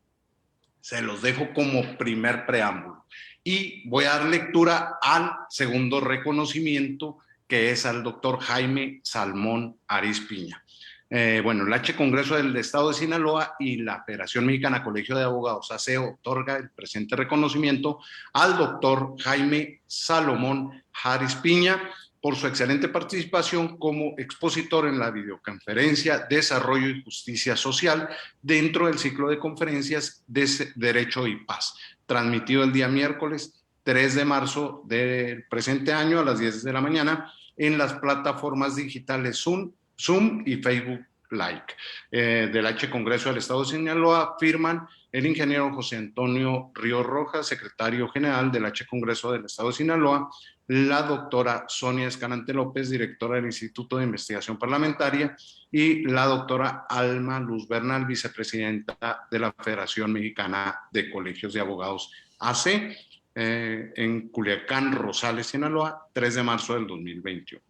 Se los dejo como primer preámbulo. Y voy a dar lectura al segundo reconocimiento, que es al doctor Jaime Salmón Arispiña. Bueno, el H Congreso del Estado de Sinaloa y la Federación Mexicana Colegio de Abogados AC otorga el presente reconocimiento al doctor Jaime Salomón Arispiña por su excelente participación como expositor en la videoconferencia Desarrollo y Justicia Social dentro del ciclo de conferencias de Derecho y Paz, transmitido el día miércoles 3 de marzo del presente año a las 10 de la mañana en las plataformas digitales Zoom y Facebook Live. Del H Congreso del Estado de Sinaloa firman el ingeniero José Antonio Ríos Rojas, secretario general del H Congreso del Estado de Sinaloa, la doctora Sonia Escalante López, directora del Instituto de Investigación Parlamentaria, y la doctora Alma Luz Bernal, vicepresidenta de la Federación Mexicana de Colegios de Abogados AC, en Culiacán, Rosales, Sinaloa, 3 de marzo del 2021.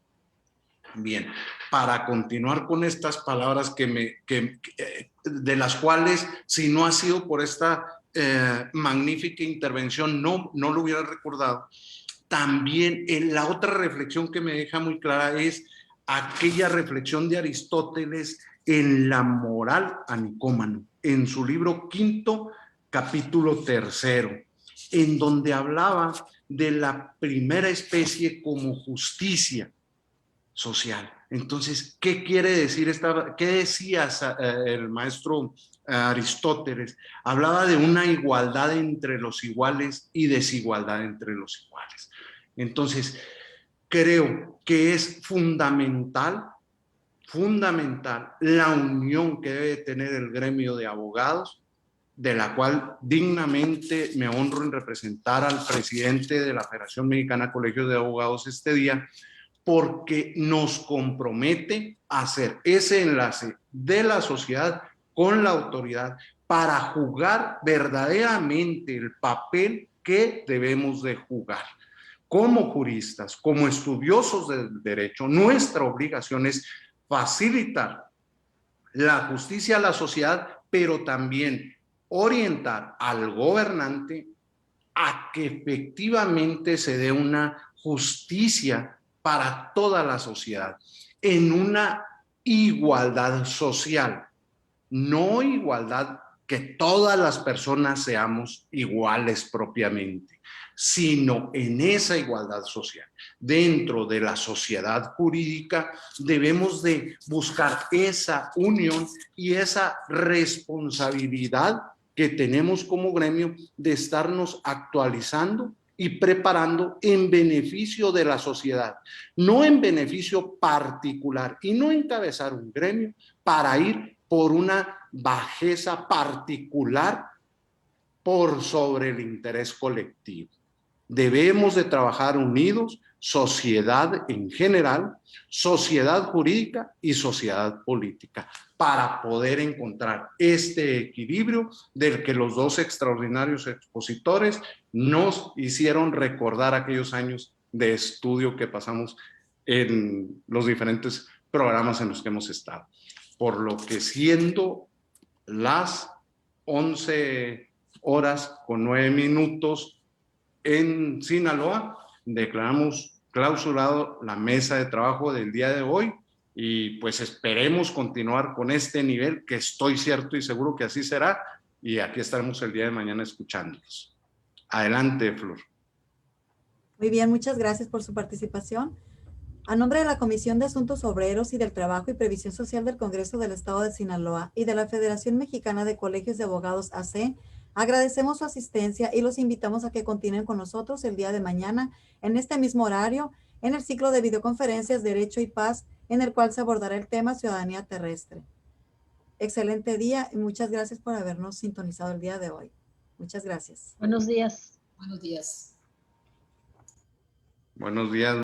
Bien, para continuar con estas palabras de las cuales, si no ha sido por esta magnífica intervención, no lo hubiera recordado. También la otra reflexión que me deja muy clara es aquella reflexión de Aristóteles en la moral a Nicómano, en su libro quinto, capítulo 3, en donde hablaba de la primera especie como justicia social. Entonces, ¿qué quiere decir qué decía el maestro Aristóteles? Hablaba de una igualdad entre los iguales y desigualdad entre los iguales. Entonces, creo que es fundamental la unión que debe tener el gremio de abogados, de la cual dignamente me honro en representar al presidente de la Federación Mexicana de Colegios de Abogados este día, porque nos compromete a hacer ese enlace de la sociedad con la autoridad para jugar verdaderamente el papel que debemos de jugar. Como juristas, como estudiosos del derecho, nuestra obligación es facilitar la justicia a la sociedad, pero también orientar al gobernante a que efectivamente se dé una justicia para toda la sociedad, en una igualdad social, no igualdad que todas las personas seamos iguales propiamente, sino en esa igualdad social. Dentro de la sociedad jurídica debemos de buscar esa unión y esa responsabilidad que tenemos como gremio de estarnos actualizando y preparando en beneficio de la sociedad, no en beneficio particular, y no encabezar un gremio para ir por una bajeza particular por sobre el interés colectivo. Debemos de trabajar unidos, sociedad en general, sociedad jurídica y sociedad política, para poder encontrar este equilibrio del que los dos extraordinarios expositores nos hicieron recordar aquellos años de estudio que pasamos en los diferentes programas en los que hemos estado. Por lo que, siendo las 11:09 en Sinaloa, declaramos clausurado la mesa de trabajo del día de hoy, y pues esperemos continuar con este nivel, que estoy cierto y seguro que así será, y aquí estaremos el día de mañana escuchándolos. Adelante, Flor. Muy bien, muchas gracias por su participación. A nombre de la Comisión de Asuntos Obreros y del Trabajo y Previsión Social del Congreso del Estado de Sinaloa y de la Federación Mexicana de Colegios de Abogados AC, agradecemos su asistencia y los invitamos a que continúen con nosotros el día de mañana en este mismo horario en el ciclo de videoconferencias Derecho y Paz, en el cual se abordará el tema Ciudadanía Terrestre. Excelente día y muchas gracias por habernos sintonizado el día de hoy. Muchas gracias. Buenos días. Buenos días. Buenos días.